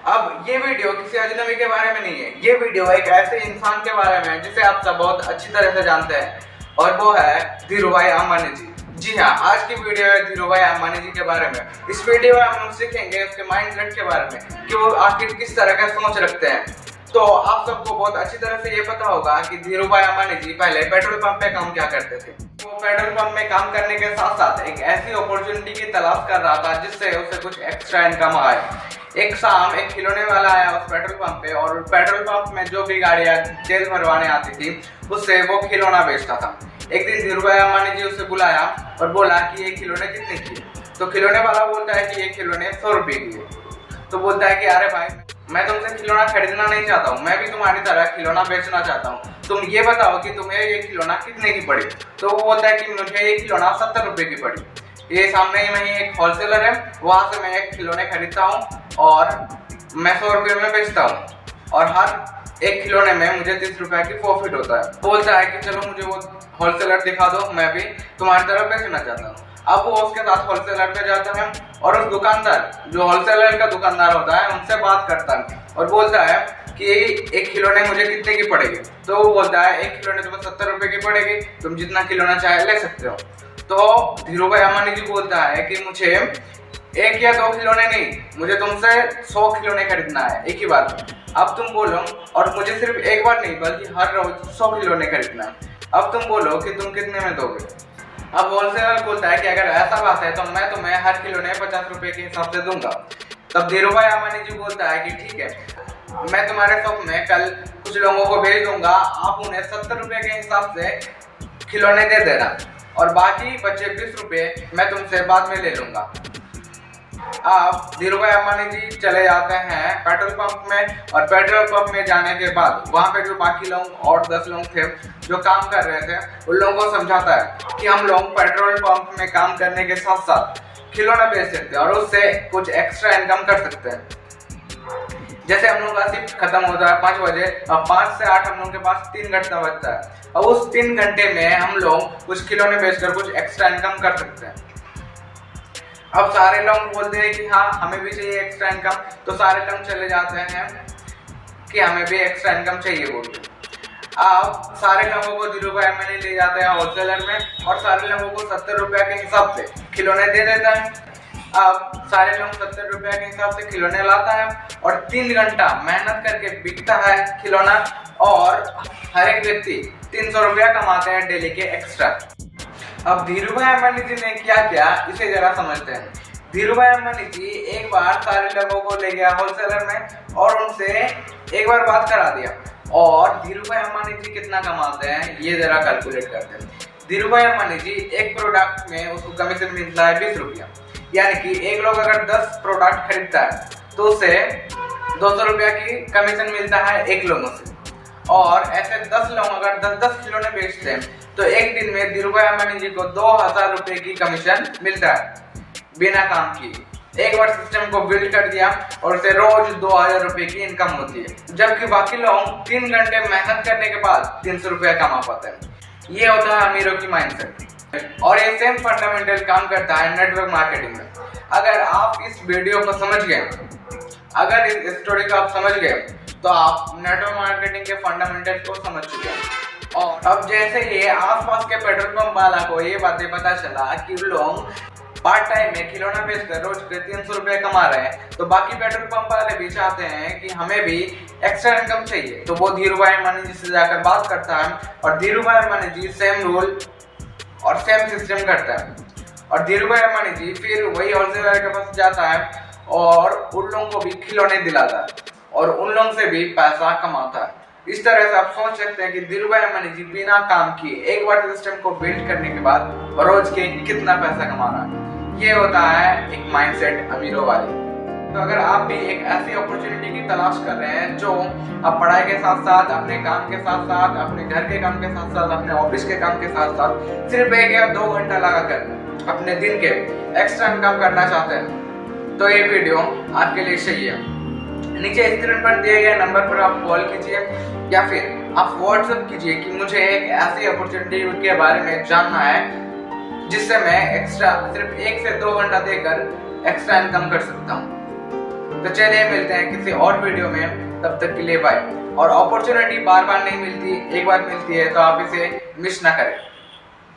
अब ये वीडियो किसी अजनबी के बारे में नहीं है, ये वीडियो एक ऐसे इंसान के बारे में है जिसे आप सब बहुत अच्छी तरह से जानते हैं, और वो है धीरूभाई अंबानी जी। जी हाँ, आज की वीडियो है धीरूभाई अंबानी जी के बारे में। इस वीडियो में हम सीखेंगे उसके माइंडसेट के बारे में कि वो आखिर किस तरह का सोच रखते हैं। तो आप सबको बहुत अच्छी तरह से ये पता होगा कि धीरूभाई अंबानी जी पहले पेट्रोल पंप पे काम किया करते थे। वो पेट्रोल पंप में काम करने के साथ साथ एक ऐसी अपॉर्चुनिटी की तलाश कर रहा था जिससे उसे कुछ एक्स्ट्रा इनकम आए। एक शाम एक खिलौने वाला आया उस पेट्रोल पंप पे, और पेट्रोल पंप में जो भी गाड़ियां तेल भरवाने आती थी उससे वो खिलौना बेचता था। एक दिन धीरूभाई अंबानी जी उसे बुलाया और बोला कि ये खिलौने कितने की है। तो खिलौने वाला बोलता है कि ये खिलौने 100 रुपए की है। तो बोलता है कि अरे भाई, मैं तुमसे खिलौना खरीदना नहीं चाहता हूँ, मैं भी तुम्हारी तरह खिलौना बेचना चाहता हूँ। तुम ये बताओ कि तुम्हें ये खिलौना कितने की पड़ी। तो वो बोलता है कि मुझे ये खिलौना 70 रुपए की पड़ी। ये सामने ही वहीं एक होलसेलर है, वहां से मैं एक खिलौने खरीदता हूँ और मैं 100 रुपये में बेचता हूँ, और हर एक खिलौने में मुझे 30 रुपए की प्रॉफिट होता है। बोलता है कि चलो मुझे वो होलसेलर दिखा दो, मैं भी तुम्हारी तरह बेचना चाहता हूँ। अब वो उसके साथ होलसेलर पे जाता है और उस दुकानदार, जो होलसेलर का दुकानदार होता है, उनसे बात करता है और बोलता है कि एक खिलौने मुझे कितने की पड़ेगी। तो वो बोलता है एक खिलौने तुम्हें 70 रुपए की पड़ेगी, तुम जितना खिलौना चाहे ले सकते हो। तो धीरूभाई अंबानी जी बोलता है कि मुझे एक या दो खिलौने नहीं, मुझे तुमसे 100 खिलौने खरीदना है एक ही बार। अब तुम बोलो, और मुझे सिर्फ एक बार नहीं बल्कि हर रोज 100 खिलौने खरीदना है। अब तुम बोलो कि तुम कितने में दोगे। अब होलसेलर बोलता है कि अगर ऐसा बात है तो मैं तुम्हें हर खिलौने 50 रुपए के हिसाब से दूंगा। तब धीरूभाई अंबानी जी बोलता है कि ठीक है, मैं तुम्हारे शॉप में कल कुछ लोगों को भेज दूंगा, आप उन्हें 70 रुपए के हिसाब से खिलौने दे देना, और बाकी बचे 20 रुपए मैं तुमसे बाद में ले लूंगा। अब धीरूभाई अंबानी जी चले जाते हैं पेट्रोल पंप में, और पेट्रोल पंप में जाने के बाद वहां पे जो बाकी लोग और 10 लोग थे जो काम कर रहे थे, उन लोगों को समझाता है कि हम लोग पेट्रोल पंप में काम करने के साथ साथ खिलौना बेच सकते हैं और उससे कुछ एक्स्ट्रा इनकम कर सकते हैं। जैसे हम लोग का शिफ्ट खत्म होता है 5 बजे, अब 5 से 8 हम लोग के पास 3 घंटा बचता है, और उस 3 घंटे में हम लोग कुछ खिलौने बेचकर कुछ एक्स्ट्रा इनकम कर सकते हैं। अब सारे लोग बोलते हैं कि हाँ हमें भी चाहिए एक्स्ट्रा इनकम, तो सारे लोग चले जाते हैं कि हमें भी एक्स्ट्रा इनकम चाहिए बोल के। अब सारे लोगों को धीरूभाई अंबानी ले जाते हैं होलसेलर में, और सारे लोगों को 70 रुपए के हिसाब से खिलौने दे देता है। अब सारे लोग 70 रुपए के हिसाब से खिलौने लाता है और 3 घंटा मेहनत करके बिकता है खिलौना, और हर एक व्यक्ति 300 रुपया कमाते हैं डेली के एक्स्ट्रा। अब धीरूभाई अंबानी जी ने क्या किया इसे जरा समझते हैं। धीरूभाई अंबानी जी एक बार सारे लोगों को ले गया होलसेलर में और उनसे एक बार बात करा दिया, और धीरूभाई अंबानी जी कितना कमाते हैं ये जरा कैलकुलेट करते हैं। धीरूभाई अंबानी जी एक प्रोडक्ट में उसको कमीशन मिलता है 20 रुपया, यानी कि एक लोग अगर 10 प्रोडक्ट खरीदता है तो उसे 200 रुपया की कमीशन मिलता है एक लोगों से, और ऐसे 10 लोग अगर 10-10 खिलौने बेचते हैं तो एक दिन में धीरूभाई अंबानी जी को 2000 रुपए की कमीशन मिलता है बिना काम किए। एक बार सिस्टम को बिल्ड कर दिया और उसे रोज 2000 रुपए की इनकम होती है, जबकि बाकी लोग 3 घंटे मेहनत करने के बाद 300 रुपया कमा पाते हैं। ये होता है अमीरों की माइंडसेट, और ये सेम फंडामेंटल काम करता है नेटवर्क मार्केटिंग में। अगर आप इस वीडियो को समझ गए, अगर इस स्टोरी को आप समझ गए, तो आप नेटवर्क मार्केटिंग के फंडामेंटल को समझ चुके हैं। और अब जैसे ही आसपास के पेट्रोल पंप वाला को ये बातें पता चला कि लोग पार्ट टाइम में खिलौना बेचकर रोज के 300 रुपए कमा रहे हैं, तो बाकी पेट्रोल पंप वाले भी चाहते हैं कि हमें भी एक्स्ट्रा इनकम चाहिए। तो वो धीरूभाई अंबानी जी से जाकर बात करता है, और धीरूभाई अंबानी जी सेम रूल और सेम सिस्टम करता है, और धीरूभाई अंबानी जी फिर वही होलसेलर के पास जाता है और उन लोगों को भी खिलौने दिलाता है और उन लोगों से भी पैसा कमाता है। इस तरह से आप सोच सकते हैं कि धीरूभाई अंबानी जी बिना काम किए एक बार सिस्टम को बिल्ड करने के बाद रोज के कितना पैसा कमा रहा है। ये होता है एक माइंडसेट अमीरों वाली। तो अगर आप भी एक ऐसी अपॉर्चुनिटी की तलाश कर रहे हैं जो आप पढ़ाई के साथ साथ, अपने काम के साथ साथ, अपने घर के काम के साथ साथ, अपने ऑफिस के काम के साथ साथ सिर्फ 1 या 2 घंटा लगाकर अपने दिन के एक्स्ट्रा इनकम करना चाहते हैं, तो ये वीडियो आपके लिए सही है। नीचे स्क्रीन पर दिए गए नंबर पर आप कॉल कीजिए या फिर आप व्हाट्सएप कीजिए कि मुझे एक ऐसी अपॉर्चुनिटी के बारे में जानना है जिससे मैं एक्स्ट्रा सिर्फ 1 से 2 घंटा देकर एक्स्ट्रा इनकम कर सकता हूँ। तो चलिए मिलते हैं किसी और वीडियो में, तब तक के लिए बाय। और अपॉर्चुनिटी बार बार नहीं मिलती, एक बार मिलती है तो आप इसे मिस ना करें।